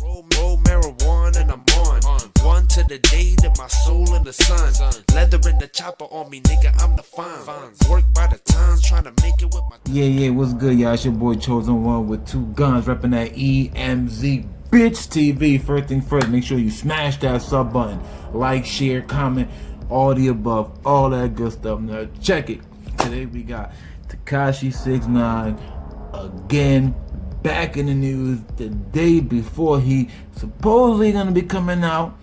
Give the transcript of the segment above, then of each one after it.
Roll marijuana and I'm on. One to the day that my soul in the sun. Leather in the chopper on me, nigga, I'm the fine. Work by the times, trying to make it with my... Yeah, what's good, y'all? It's your boy Chosen One with two guns, repping that EmZ Bitch TV. First thing first, make sure you smash that sub button. Like, share, comment, all the above, all that good stuff. Now, check it. Today we got Tekashi 6ix9ine again, back in the news the day before he supposedly gonna be coming out.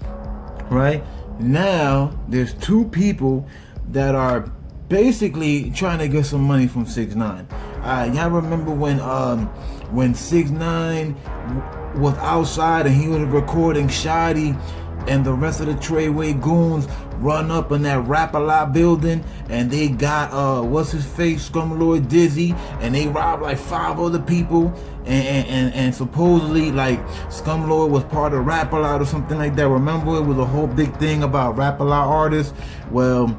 Right now, there's two people that are basically trying to get some money from 6ix9ine. Y'all remember when 6ix9ine was outside and he was recording Shotti and the rest of the Treyway goons run up in that Rap-A-Lot building and they got what's his face, Scumlord Dizzy, and they robbed like 5 other people and supposedly like Scumlord was part of Rap-A-Lot or something like that. Remember, it was a whole big thing about Rap-A-Lot artists. Well,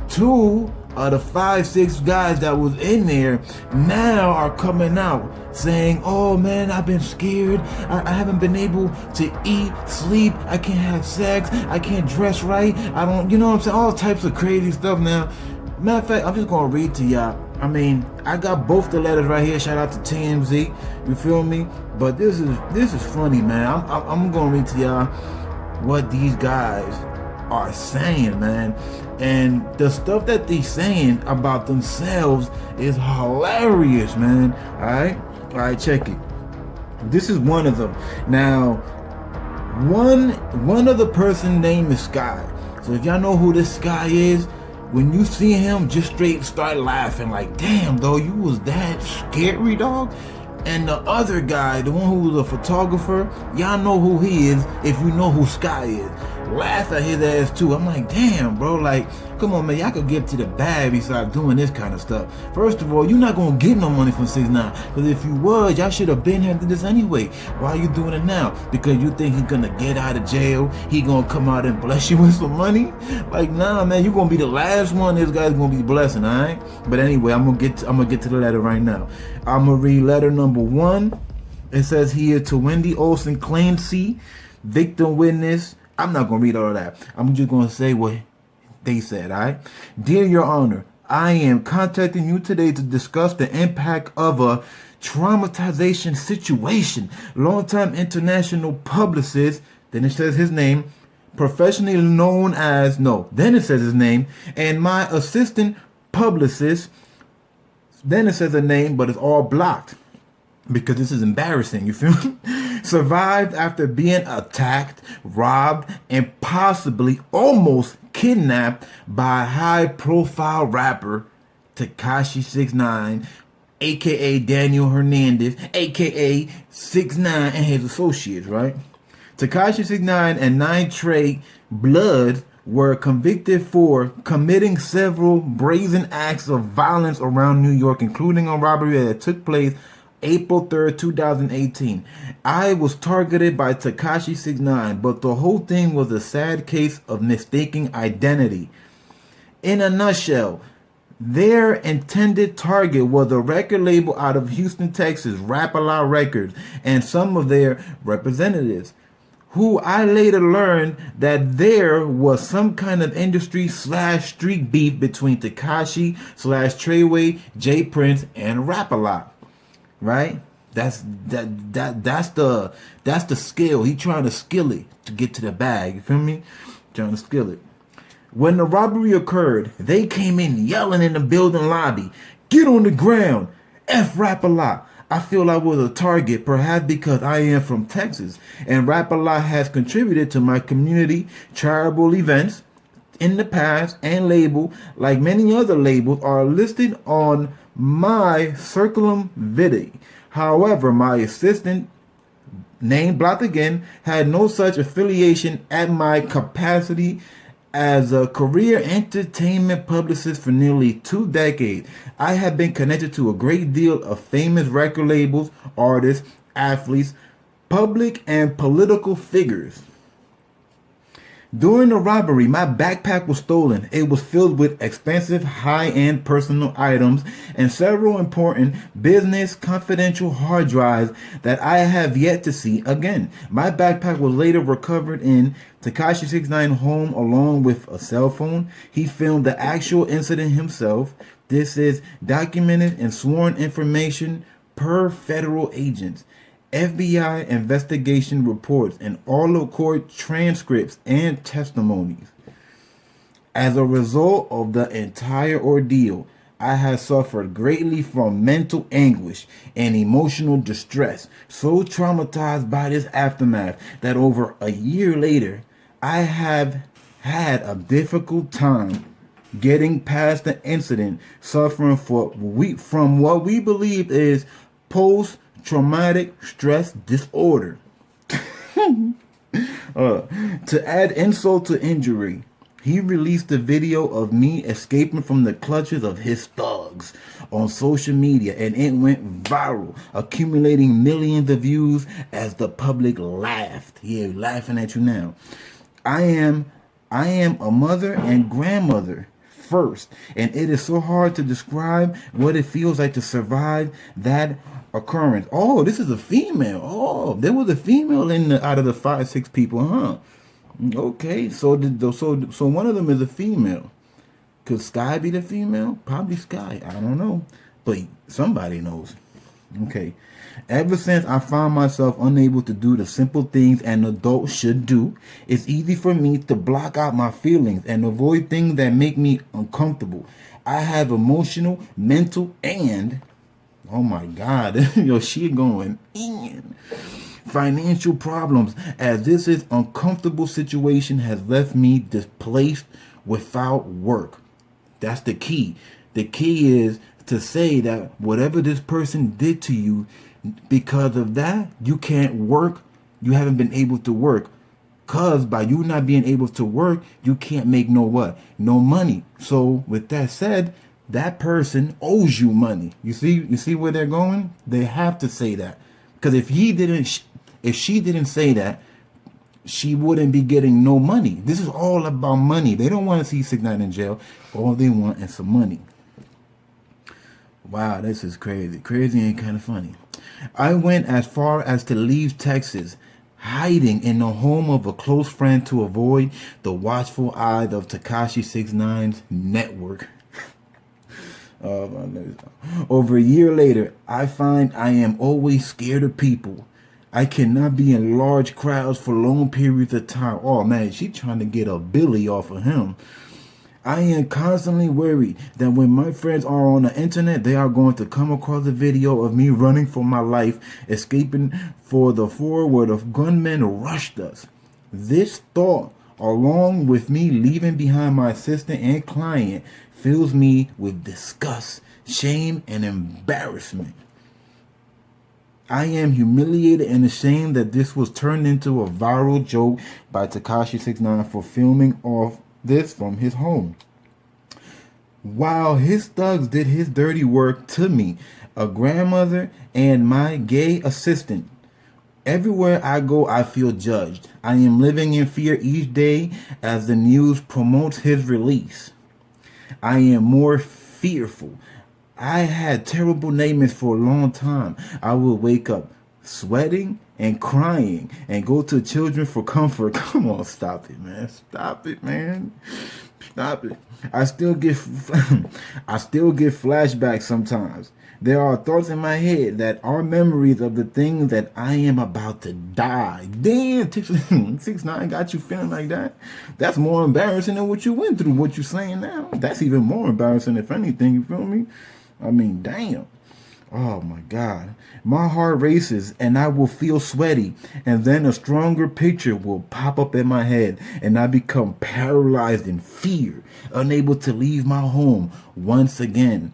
2 of the 5-6 guys that was in there now are coming out saying, oh man, I've been scared, I haven't been able to eat, sleep, I can't have sex, I can't dress right, I don't, you know what I'm saying, all types of crazy stuff. Now, matter of fact, I'm just gonna read to y'all. I mean, I got both the letters right here. Shout out to TMZ, you feel me? But this is funny, man. I'm gonna read to y'all what these guys are saying, man, and the stuff that they saying about themselves is hilarious, man. All right, check it. This is one of them. Now, one of the person name is Sky. So if y'all know who this Sky is, when you see him, just straight start laughing like, damn, though, you was that scary, dog. And the other guy, the one who was a photographer, y'all know who he is if you know who Sky is. Laugh at his ass too. I'm like, damn, bro, like, come on, man, y'all could get to the bag besides doing this kind of stuff. First of all, you're not gonna get no money from 6ix9ine, because if you was, y'all should have been handling this anyway. Why are you doing it now? Because you think he's gonna get out of jail, he gonna come out and bless you with some money? Like, nah, man, you gonna be the last one this guy's gonna be blessing, all right? But anyway, I'm gonna get to the letter right now. I'm gonna read letter number 1. It says here, to Wendy Olson, claim C, victim witness. I'm not going to read all of that. I'm just going to say what they said, all right? Dear Your Honor, I am contacting you today to discuss the impact of a traumatization situation. Longtime international publicist, then it says his name, professionally known as, no, then it says his name, and my assistant publicist, then it says a name, but it's all blocked because this is embarrassing, you feel me? Survived after being attacked, robbed, and possibly almost kidnapped by high-profile rapper Tekashi 6ix9ine, aka Daniel Hernandez, aka 6ix9ine and his associates, right? Tekashi 6ix9ine and 9 Trey Bloods were convicted for committing several brazen acts of violence around New York, including a robbery that took place April 3rd, 2018. I was targeted by Tekashi 6ix9ine, but the whole thing was a sad case of mistaking identity. In a nutshell, their intended target was a record label out of Houston, Texas, Rap-A-Lot Records, and some of their representatives, who I later learned that there was some kind of industry/street beef between Tekashi/Treyway, Jprince, and Rap-A-Lot. Right? That's the skill. He trying to skill it to get to the bag. You feel me? Trying to skill it. When the robbery occurred, they came in yelling in the building lobby, "Get on the ground! F Rap-A-Lot!" I feel I was a target, perhaps because I am from Texas, and Rap-A-Lot has contributed to my community charitable events in the past, and label, like many other labels, are listed on my curriculum vitae. However, my assistant, name blocked again, had no such affiliation at my capacity as a career entertainment publicist for nearly 2 decades. I have been connected to a great deal of famous record labels, artists, athletes, public and political figures. During the robbery, my backpack was stolen. It was filled with expensive, high-end personal items and several important business confidential hard drives that I have yet to see again. My backpack was later recovered in Tekashi 69 home along with a cell phone. He filmed the actual incident himself. This is documented and sworn information per federal agents. FBI investigation reports and all of court transcripts and testimonies. As a result of the entire ordeal, I have suffered greatly from mental anguish and emotional distress, so traumatized by this aftermath that over a year later, I have had a difficult time getting past the incident, suffering from what we believe is post-traumatic stress disorder. To add insult to injury, he released a video of me escaping from the clutches of his thugs on social media, and it went viral, accumulating millions of views as the public laughed. Yeah, laughing at you now. I am a mother and grandmother first, and it is so hard to describe what it feels like to survive that occurrence. Oh, this is a female. Oh, there was a female out of the 5-6 people, huh? Okay, so one of them is a female. Could Sky be the female? Probably Sky. I don't know, but somebody knows. Okay. Ever since I found myself unable to do the simple things an adult should do, it's easy for me to block out my feelings and avoid things that make me uncomfortable. I have emotional, mental, and, oh my God, yo, she going in. Financial problems, as this is uncomfortable situation has left me displaced without work. That's the key. The key is to say that whatever this person did to you, because of that, you can't work. You haven't been able to work. Cause by you not being able to work, you can't make no what? No money. So with that said, that person owes you money. You see where they're going? They have to say that. Because if she didn't say that, she wouldn't be getting no money. This is all about money. They don't want to see 6ix9ine in jail. All they want is some money. Wow, this is crazy. Crazy and kind of funny. I went as far as to leave Texas, hiding in the home of a close friend to avoid the watchful eye of Tekashi 6ix9ine's network. Over a year later, I find I am always scared of people. I cannot be in large crowds for long periods of time. Oh man, she trying to get a Billy off of him. I am constantly worried that when my friends are on the internet, they are going to come across a video of me running for my life, escaping for the floor where the gunmen rushed us. This thought, along with me leaving behind my assistant and client, fills me with disgust, shame, and embarrassment. I am humiliated and ashamed that this was turned into a viral joke by Tekashi 6ix9ine for filming off this from his home. While his thugs did his dirty work to me, a grandmother, and my gay assistant. Everywhere I go, I feel judged. I am living in fear each day as the news promotes his release. I am more fearful. I had terrible nightmares for a long time. I would wake up sweating and crying and go to children for comfort. Come on, stop it, man. Stop it, man. Stop it. I still get flashbacks sometimes. There are thoughts in my head that are memories of the things that I am about to die. Damn, 6ix9ine got you feeling like that? That's more embarrassing than what you went through, what you're saying now. That's even more embarrassing, if anything, you feel me? I mean, damn. Oh my God. My heart races and I will feel sweaty, and then a stronger picture will pop up in my head and I become paralyzed in fear, unable to leave my home once again.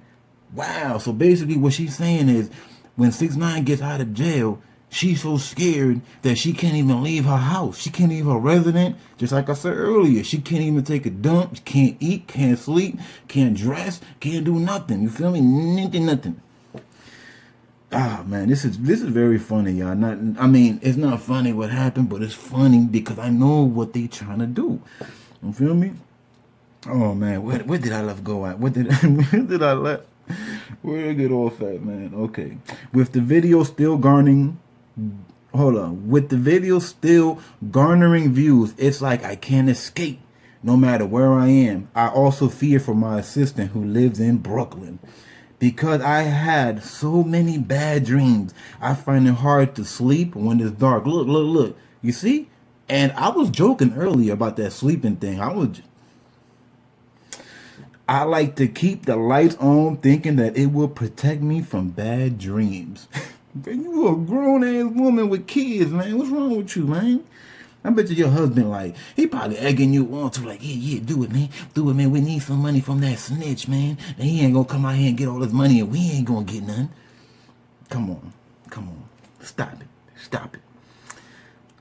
Wow. So basically what she's saying is when 6ix9ine gets out of jail, she's so scared that she can't even leave her house. She can't leave her resident. Just like I said earlier, she can't even take a dump, can't eat, can't sleep, can't dress, can't do nothing. You feel me? Nothing. Ah man, this is very funny, y'all. Not, I mean, it's not funny what happened, but it's funny because I know what they trying to do. You feel me? Oh man, where did I let go at? Where did where did I let? Where did I get off at, man? Okay, with the video still garnering. Hold on, with the video still garnering views, it's like I can't escape, no matter where I am. I also fear for my assistant who lives in Brooklyn. Because I had so many bad dreams, I find it hard to sleep when it's dark. Look, look, look. You see? And I was joking earlier about that sleeping thing. I like to keep the lights on, thinking that it will protect me from bad dreams. You a grown ass woman with kids, man. What's wrong with you, man? I bet you your husband, like, he probably egging you on to, like, yeah, do it, man. Do it, man. We need some money from that snitch, man. And he ain't gonna come out here and get all this money and we ain't gonna get none. Come on. Come on. Stop it. Stop it.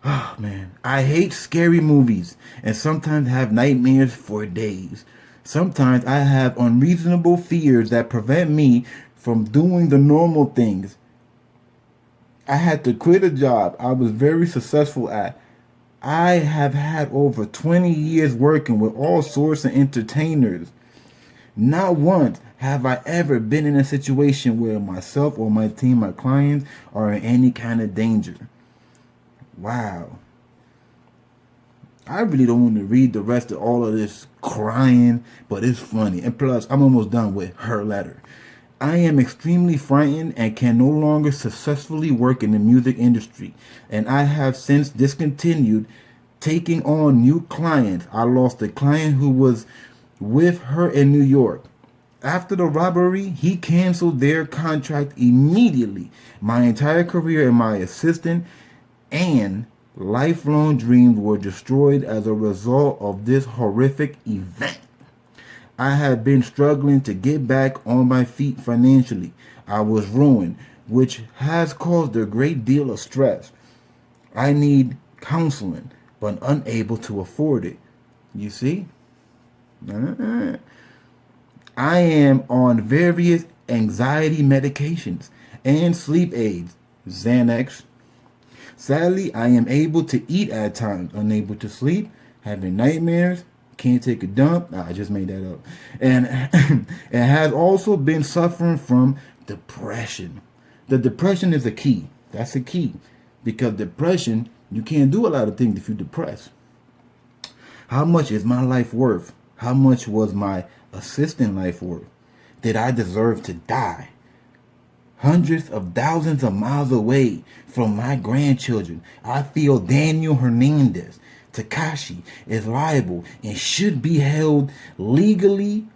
Oh, man. I hate scary movies and sometimes have nightmares for days. Sometimes I have unreasonable fears that prevent me from doing the normal things. I had to quit a job I was very successful at. I have had over 20 years working with all sorts of entertainers. Not once have I ever been in a situation where myself or my team, my clients, are in any kind of danger. Wow. I really don't want to read the rest of all of this crying, but it's funny. And plus, I'm almost done with her letter. I am extremely frightened and can no longer successfully work in the music industry, and I have since discontinued taking on new clients. I lost a client who was with her in New York. After the robbery, he canceled their contract immediately. My entire career and my assistant and lifelong dreams were destroyed as a result of this horrific event. I have been struggling to get back on my feet financially. I was ruined, which has caused a great deal of stress. I need counseling, but unable to afford it. You see? I am on various anxiety medications and sleep aids, Xanax. Sadly, I am able to eat at times, unable to sleep, having nightmares, can't take a dump. I just made that up. And it has also been suffering from depression. The depression is a key. That's a key. Because depression, you can't do a lot of things if you're depressed. How much is my life worth? How much was my assistant life worth? Did I deserve to die? Hundreds of thousands of miles away from my grandchildren, I feel Daniel Hernandez, Tekashi, is liable and should be held legally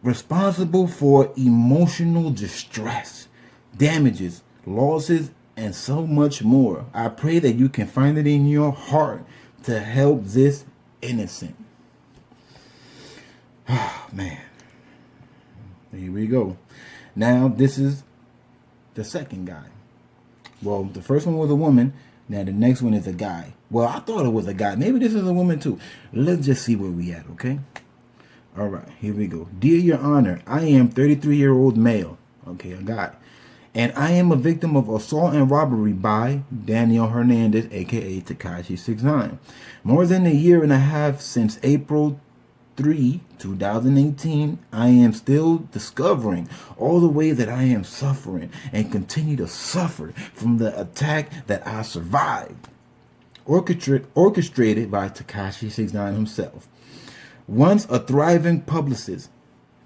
responsible for emotional distress, damages, losses, and so much more. I pray that you can find it in your heart to help this innocent. Oh, man. Here we go. Now, this is the second guy. Well, the first one was a woman. Now, the next one is a guy. Well, I thought it was a guy. Maybe this is a woman, too. Let's just see where we at, okay? All right, here we go. Dear Your Honor, I am 33-year-old male. Okay, a guy. And I am a victim of assault and robbery by Daniel Hernandez, a.k.a. Tekashi 69. More than a year and a half since April 3, 2018, I am still discovering all the ways that I am suffering and continue to suffer from the attack that I survived. Orchestrated by Tekashi 69 himself. Once a thriving publicist,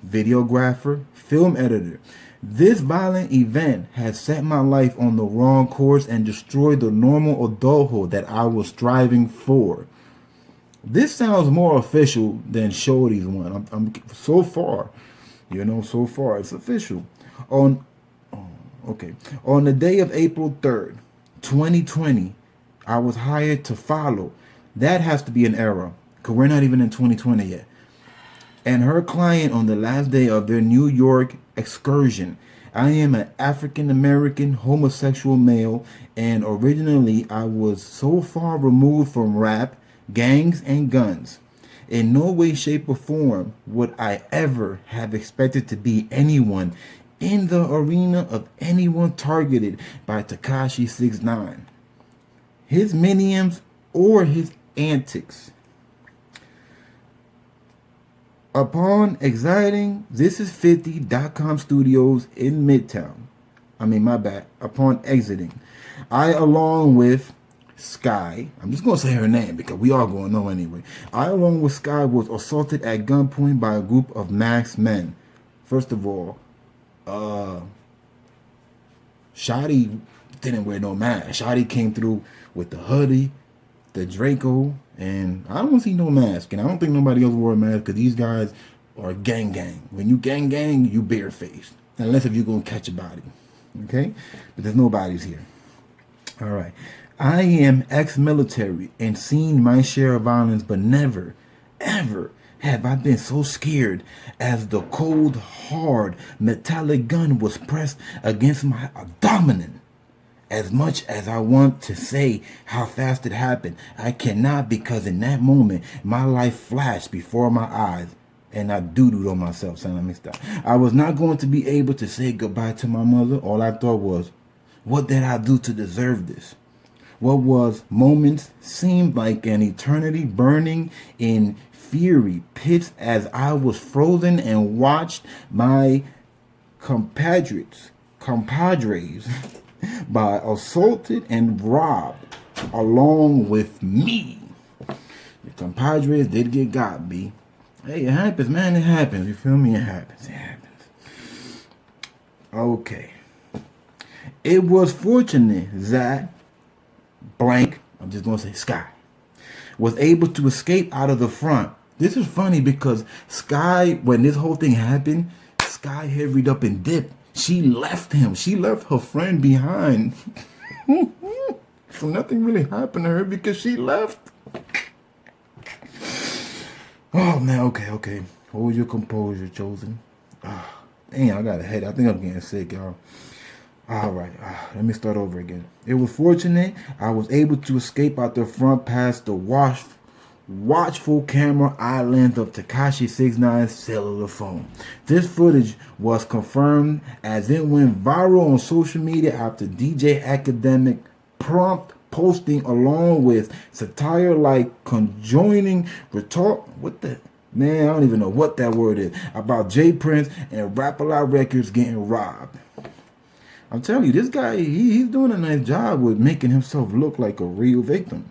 videographer, film editor, this violent event has set my life on the wrong course and destroyed the normal adulthood that I was striving for. This sounds more official than Shotti's one. I'm so far, so far it's official. On the day of April 3rd, 2020, I was hired to follow. That has to be an error, because we're not even in 2020 yet. And her client on the last day of their New York excursion. I am an African-American homosexual male, and originally I was so far removed from rap, gangs, and guns. In no way, shape, or form would I ever have expected to be anyone in the arena of anyone targeted by Tekashi 6ix9ine, his minions, or his antics. Upon exiting thisis50.com studios in Midtown, upon exiting, I, along with Sky, I'm just going to say her name because we all going to know anyway. I, along with Sky, was assaulted at gunpoint by a group of masked men. First of all, Shotti didn't wear no mask. Shotti came through with the hoodie, the Draco, and I don't see no mask. And I don't think nobody else wore a mask because these guys are gang. When you gang, you barefaced. Unless if you're going to catch a body. Okay? But there's no bodies here. All right. I am ex-military and seen my share of violence, but never, ever have I been so scared as the cold, hard, metallic gun was pressed against my abdomen. As much as I want to say how fast it happened, I cannot, because in that moment, my life flashed before my eyes. And I doo-dooed on myself, son. Let me stop. I was not going to be able to say goodbye to my mother. All I thought was, what did I do to deserve this? What was moments seemed like an eternity, burning in fury pits as I was frozen and watched my compadres by assaulted and robbed along with me. The compadres did get got, B. Hey, it happens, man. It happens. You feel me? It happens. Okay. It was fortunate that blank, I'm just going to say Sky, was able to escape out of the front. This is funny because Sky, when this whole thing happened, Sky hurried up and dipped. She left him. She left her friend behind. So nothing really happened to her because she left. Oh, man. Okay. Hold your composure, Chosen. Dang, I got a headache. I think I'm getting sick, y'all. All right, let me start over again. It was fortunate I was able to escape out the front past the watchful camera eye lens of Tekashi 6ix9ine's cellular phone. This footage was confirmed as it went viral on social media after DJ Academic prompt posting along with satire like conjoining retort. What the? Man, I don't even know what that word is. About Jprince and Rap-A-Lot Records getting robbed. I'm telling you, this guy, he's doing a nice job with making himself look like a real victim.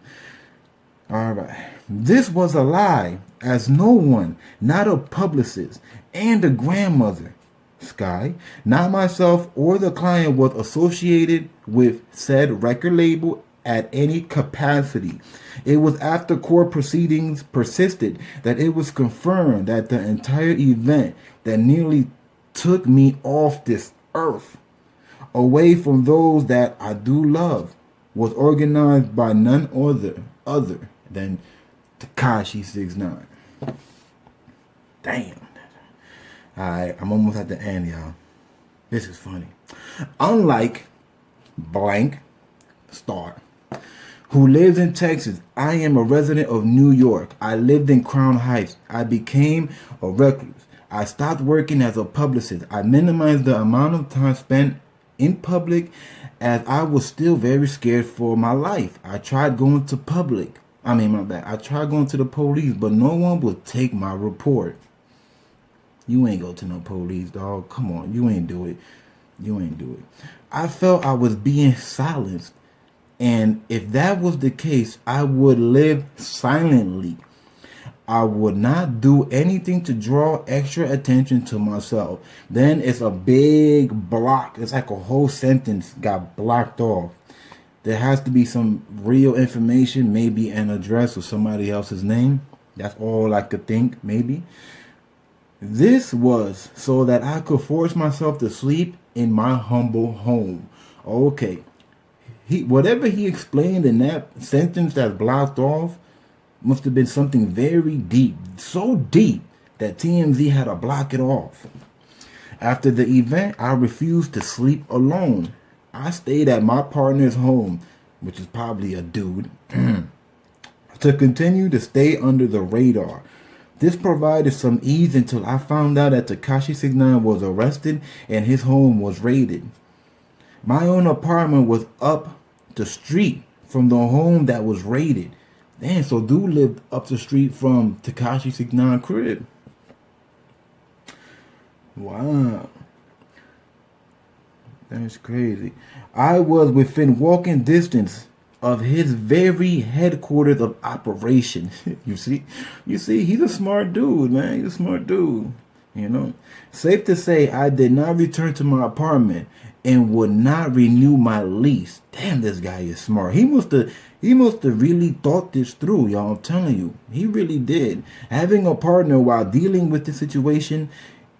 All right. This was a lie, as no one, not a publicist and a grandmother, Sky, not myself or the client, was associated with said record label at any capacity. It was after court proceedings persisted that it was confirmed that the entire event that nearly took me off this earth, away from those that I do love, was organized by none other than Tekashi 6ix9ine. Damn. Alright, I'm almost at the end, y'all. This is funny. Unlike blank star, who lives in Texas, I am a resident of New York. I lived in Crown Heights. I became a recluse. I stopped working as a publicist. I minimized the amount of time spent in public as I was still very scared for my life. I tried going to I tried going to the police, but no one would take my report. You ain't go to no police, dog. Come on, you ain't do it. I felt I was being silenced, and if that was the case, I would live silently. I would not do anything to draw extra attention to myself. Then it's a big block. It's like a whole sentence got blocked off. There has to be some real information, maybe an address or somebody else's name. That's all I could think, maybe. This was so that I could force myself to sleep in my humble home. Okay. Whatever he explained in that sentence that's blocked off must have been something very deep. So deep that TMZ had to block it off. After the event, I refused to sleep alone. I stayed at my partner's home, which is probably a dude, to continue to stay under the radar. This provided some ease until I found out that Tekashi 69 was arrested and his home was raided. My own apartment was up the street from the home that was raided. Damn, so dude lived up the street from Tekashi 69 crib. Wow. That's crazy. I was within walking distance of his very headquarters of operation. You see, he's a smart dude, man. He's a smart dude. You know, safe to say, I did not return to my apartment and would not renew my lease. Damn, this guy is smart. He must have really thought this through, y'all. I'm telling you, he really did. Having a partner while dealing with the situation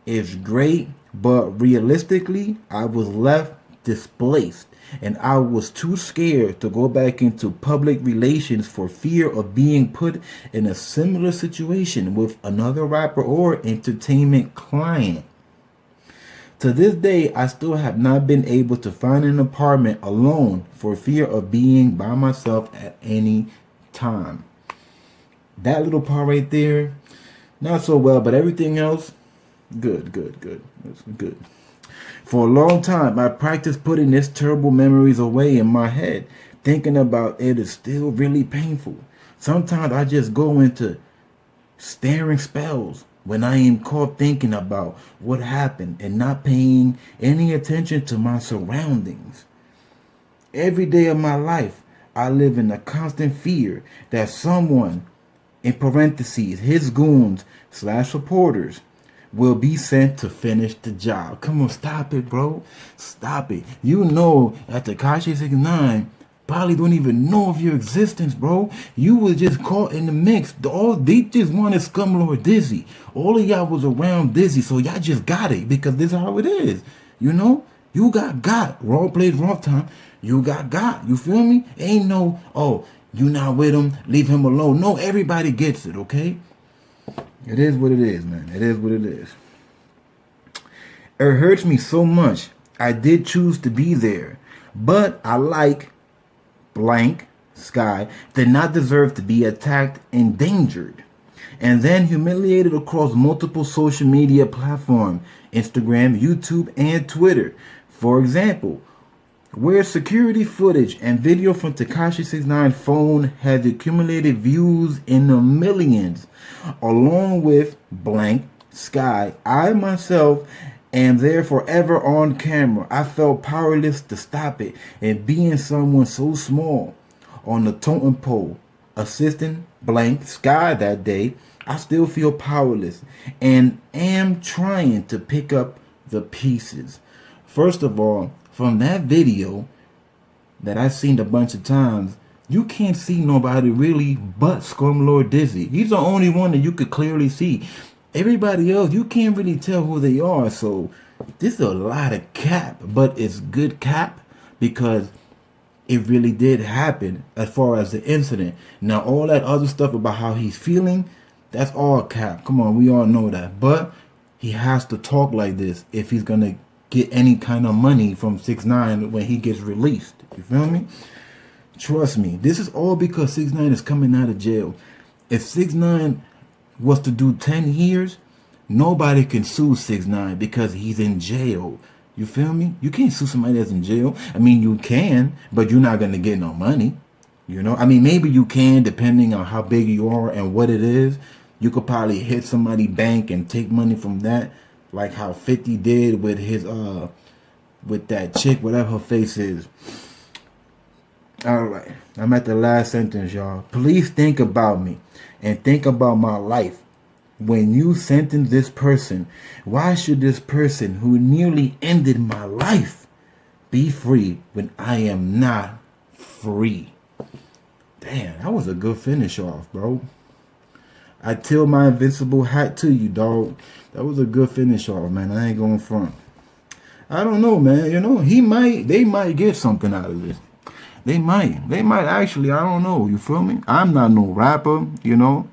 is great, but realistically, I was left displaced, and I was too scared to go back into public relations for fear of being put in a similar situation with another rapper or entertainment client. To this day, I still have not been able to find an apartment alone for fear of being by myself at any time. That little part right there, not so well, but everything else, good. That's good. For a long time, I practiced putting these terrible memories away in my head. Thinking about it is still really painful. Sometimes I just go into staring spells when I am caught thinking about what happened and not paying any attention to my surroundings. Every day of my life, I live in a constant fear that someone, in parentheses, his goons / supporters, will be sent to finish the job. Come on, stop it, bro. Stop it. You know that Tekashi 69 probably don't even know of your existence, bro. You was just caught in the mix. All they just wanted Scumlord Dizzy. All of y'all was around Dizzy, so y'all just got it because this is how it is. You know? You got. Raw plays raw time. You got. You feel me? Ain't no, oh, you not with him, leave him alone. No, everybody gets it, okay? It is what it is, man. It is what it is. It hurts me so much. I did choose to be there. But I like blank Sky did not deserve to be attacked, endangered, and then humiliated across multiple social media platforms, Instagram, YouTube, and Twitter. For example, where security footage and video from Tekashi 69's phone has accumulated views in the millions, along with blank Sky, I myself am there forever on camera. I felt powerless to stop it, and being someone so small on the totem pole, assisting blank Sky that day, I still feel powerless and am trying to pick up the pieces. First of all, from that video that I've seen a bunch of times, you can't see nobody really but Scumlord Dizzy. He's the only one that you could clearly see. Everybody else, you can't really tell who they are. So this is a lot of cap, but it's good cap because it really did happen as far as the incident. Now, all that other stuff about how he's feeling, that's all cap. Come on, we all know that. But he has to talk like this if he's going to get any kind of money from 6ix9ine when he gets released. You feel me? Trust me, this is all because 6ix9ine is coming out of jail. If 6ix9ine was to do 10 years, nobody can sue 6ix9ine because he's in jail. You feel me? You can't sue somebody that's in jail. I mean, you can, but you're not going to get no money. You know? I mean, maybe you can, depending on how big you are and what it is. You could probably hit somebody's bank and take money from that, like how 50 did with his, with that chick, whatever her face is. All right, I'm at the last sentence, y'all. Please think about me and think about my life. When you sentence this person, why should this person who nearly ended my life be free when I am not free? Damn, that was a good finish off, bro. I tilt my invincible hat to you, dog. That was a good finish off, man. I ain't going front. I don't know, man. You know, they might get something out of this. They might actually, I don't know, you feel me? I'm not no rapper, you know.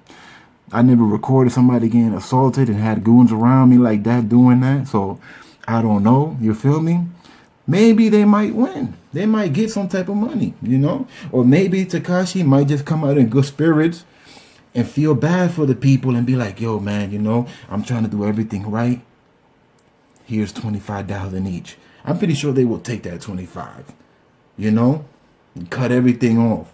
I never recorded somebody getting assaulted and had goons around me like that doing that. So, I don't know, you feel me? Maybe they might win. They might get some type of money, you know? Or maybe Tekashi might just come out in good spirits and feel bad for the people and be like, yo, man, you know, I'm trying to do everything right. Here's $25 each. I'm pretty sure they will take that 25, you know, cut everything off.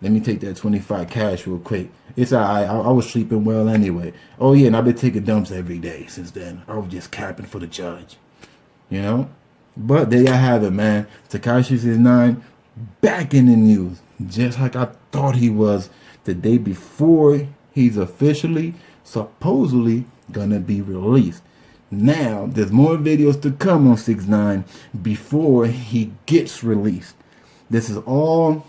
Let me take that 25 cash real quick. It's alright. I was sleeping well anyway. Oh yeah, and I've been taking dumps every day since then. I was just capping for the judge, you know. But there y'all have it, man. Tekashi 6ix9ine back in the news, just like I thought he was the day before he's officially, supposedly gonna be released. Now there's more videos to come on 6ix9ine before he gets released. This is all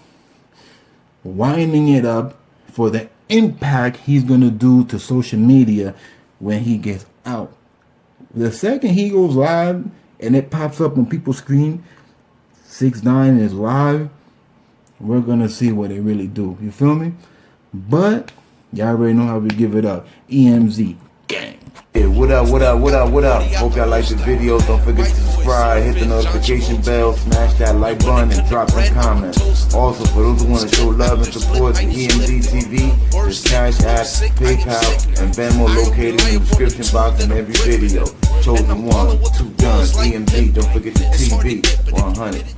winding it up for the impact he's gonna do to social media when he gets out. The second he goes live and it pops up on people's screen, 6ix9ine is live, we're gonna see what they really do. You feel me? But y'all already know how we give it up. EmZ gang. Hey, what up? Hope y'all like the video. Don't forget to subscribe, hit the notification bell, smash that like button, and drop some comments. Also, for those who want to show love and support the EmZ TV, there's Cash App, PayPal, and Venmo located in the description box in every video. Chosen one, 2 done, EmZ. Don't forget the TV 100.